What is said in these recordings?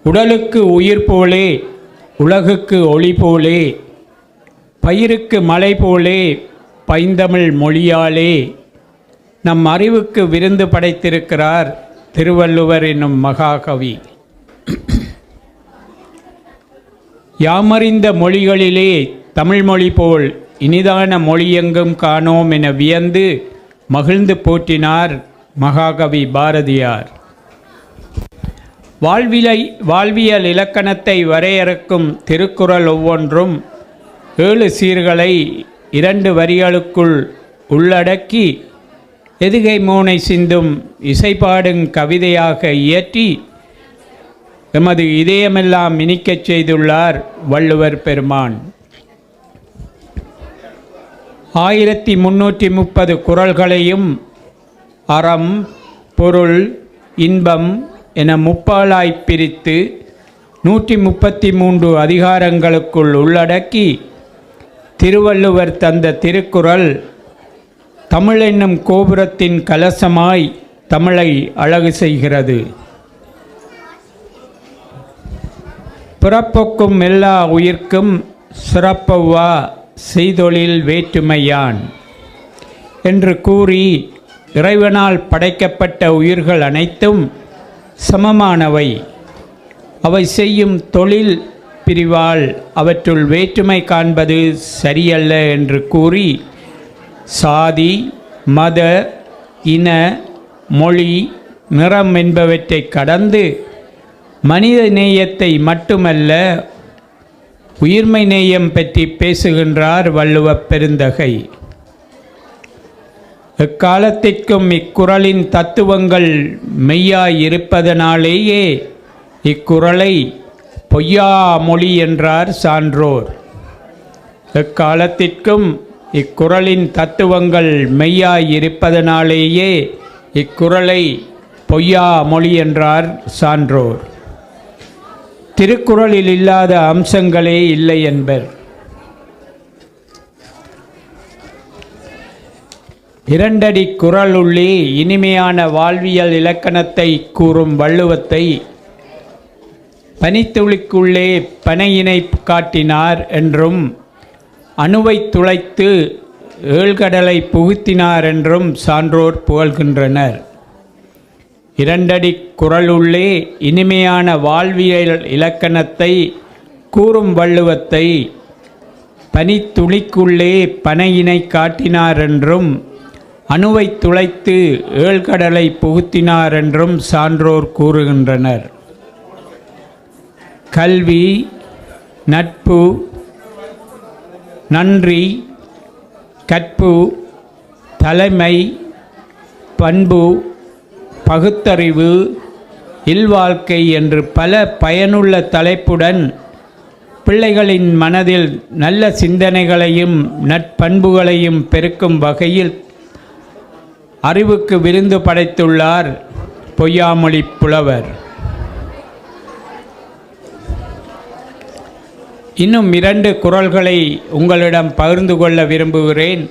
உடலுக்கு உயிர் போலே, உலகுக்கு ஒளி போலே, பயிருக்கு மழை போலே, பைந்தமிழ் மொழியாலே நம் அறிவுக்கு விருந்து படைத்திருக்கிறார் திருவள்ளுவர் என்னும் மகாகவி. யாமறிந்த மொழிகளிலே தமிழ்மொழி போல் இனிதான மொழியெங்கும் காணோம் என வியந்து மகிழ்ந்து போற்றினார் மகாகவி பாரதியார். வாழ்வியல் இலக்கணத்தை வரையறுக்கும் திருக்குறள் ஒவ்வொன்றும் 7 சீர்களை 2 வரிகளுக்குள் உள்ளடக்கி எதுகை மோனை சிந்தும் இசைப்பாடும் கவிதையாக இயற்றி எமது இதயமெல்லாம் இனிக்கச் செய்துள்ளார் வள்ளுவர் பெருமான். 1330 குறள்களையும் அறம், பொருள், இன்பம் என முப்பாலாய் பிரித்து 133 அதிகாரங்களுக்குள் உள்ளடக்கி திருவள்ளுவர் தந்த திருக்குறள் தமிழ் என்னும் கோபுரத்தின் கலசமாய் தமிழை அழகு செய்கிறது. பிறப்பொக்கும் எல்லா உயிர்க்கும் சிறப்பவ்வா செய்தொழில் வேற்றுமையான் என்று கூறி இறைவனால் படைக்கப்பட்ட உயிர்கள் அனைத்தும் சமமானவை, அவை செய்யும் தொழில் பிரிவால் அவற்றுள் வேற்றுமை காண்பது சரியல்ல என்று கூறி சாதி, மத, இன, மொழி, நிறம் என்பவற்றை கடந்து மனித நேயத்தை மட்டுமல்ல உயிர்மை நேயம் பற்றி பேசுகின்றார் வள்ளுவப் பெருந்தகை. எக்காலத்திற்கும் இக்குறளின் தத்துவங்கள் மெய்யாய் இருப்பதனாலேயே இக்குறளை பொய்யா மொழி என்றார் சான்றோர். எக்காலத்திற்கும் இக்குறளின் தத்துவங்கள் மெய்யாய் இருப்பதனாலேயே இக்குறளை பொய்யா மொழி என்றார் சான்றோர். திருக்குறளில் இல்லாத அம்சங்களே இல்லை என்பர். 2 அடி குறளுள்ளே இனிமையான வாழ்வியல் இலக்கணத்தை கூறும் வள்ளுவத்தை பனித்துளிக்குள்ளே பனையினை காட்டினார் என்றும் அணுவை துளைத்து ஏழ்கடலை புகுத்தினார் என்றும் சான்றோர் புகழ்கின்றனர். 2 அடி குறளுள்ளே இனிமையான வாழ்வியல் இலக்கணத்தை கூறும் வள்ளுவத்தை பனித்துளிக்குள்ளே பனையினை காட்டினார் என்றும் அணுவை துளைத்து ஏழ்கடலை புகுத்தினார் என்றும் சான்றோர் கூறுகின்றனர். கல்வி, நட்பு, நன்றி, கற்பு, தலைமை, பண்பு, பகுத்தறிவு, இல்வாழ்க்கை என்று பல பயனுள்ள தலைப்புடன் பிள்ளைகளின் மனதில் நல்ல சிந்தனைகளையும் நற்பண்புகளையும் பெருக்கும் வகையில் அறிவுக்கு விருந்து படைத்துள்ளார் பொய்யாமொழி புலவர். இன்னும் 2 குறள்களை உங்களிடம் பகிர்ந்து கொள்ள விரும்புகிறேன்.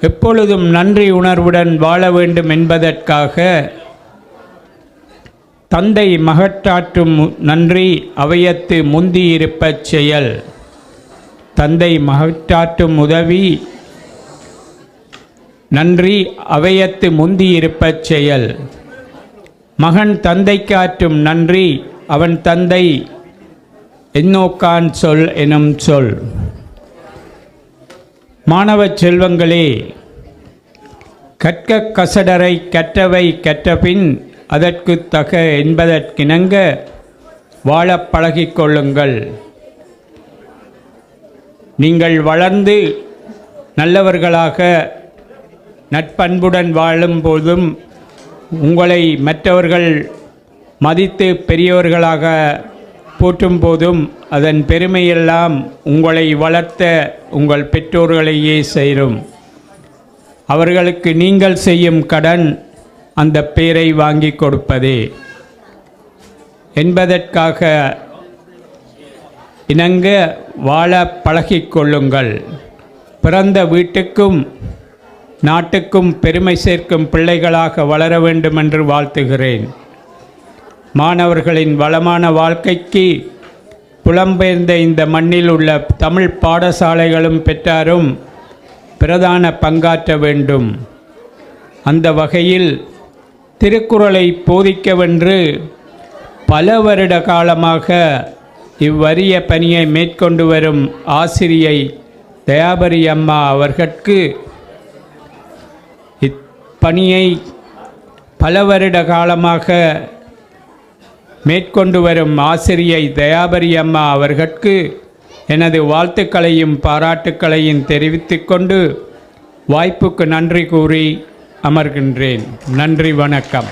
எப்பொழுதும் நன்றி உணர்வுடன் வாழ வேண்டும் என்பதற்காக தந்தை மகட்டாற்றும் நன்றி அவையத்து முந்தியிருப்பச் செயல். தந்தை மகட்டாற்றும் உதவி நன்றி அவையத்து முந்தியிருப்பச் செயல். மகன் தந்தைக்காற்றும் நன்றி அவன் தந்தை எண்ணோக்கான் சொல் எனும் சொல். மாணவ செல்வங்களே, கற்க கசடரை கற்றவை கற்றபின் அதற்கு தக என்பதற்கிணங்க வாழப் பழகிக்கொள்ளுங்கள். நீங்கள் வளர்ந்து நல்லவர்களாக நட்பண்புடன் வாழும் போதும் உங்களை மற்றவர்கள் மதித்து பெரியவர்களாக போற்றும் போதும் அதன் பெருமையெல்லாம் உங்களை வளர்த்த உங்கள் பெற்றோர்களையே சேரும். அவர்களுக்கு நீங்கள் செய்யும் கடன் அந்த பேரை வாங்கி கொடுப்பதே என்பதற்காக இணங்க வாழ பழகிக்கொள்ளுங்கள். பிறந்த வீட்டுக்கும் நாட்டுக்கும் பெருமை சேர்க்கும் பிள்ளைகளாக வளர வேண்டும் என்று வாழ்த்துகிறேன். மாணவர்களின் வளமான வாழ்க்கைக்கு புலம்பெயர்ந்த இந்த மண்ணில் உள்ள தமிழ் பாடசாலைகளும் பெற்றாரும் பிரதான பங்காற்ற வேண்டும். அந்த வகையில் திருக்குறளை போதிக்கவென்று பல வருட காலமாக இவ்வரிய பணியை மேற்கொண்டு வரும் ஆசிரியை தயாபரி அம்மா அவர்களுக்கு இப்பணியை பல வருட காலமாக மேற்கொண்டு வரும் ஆசிரியை தயாபரி அம்மா அவர்களுக்கு எனது வாழ்த்துக்களையும் பாராட்டுக்களையும் தெரிவித்துக் கொண்டு வாய்ப்புக்கு நன்றி கூறி அமர்கின்றேன். நன்றி, வணக்கம்.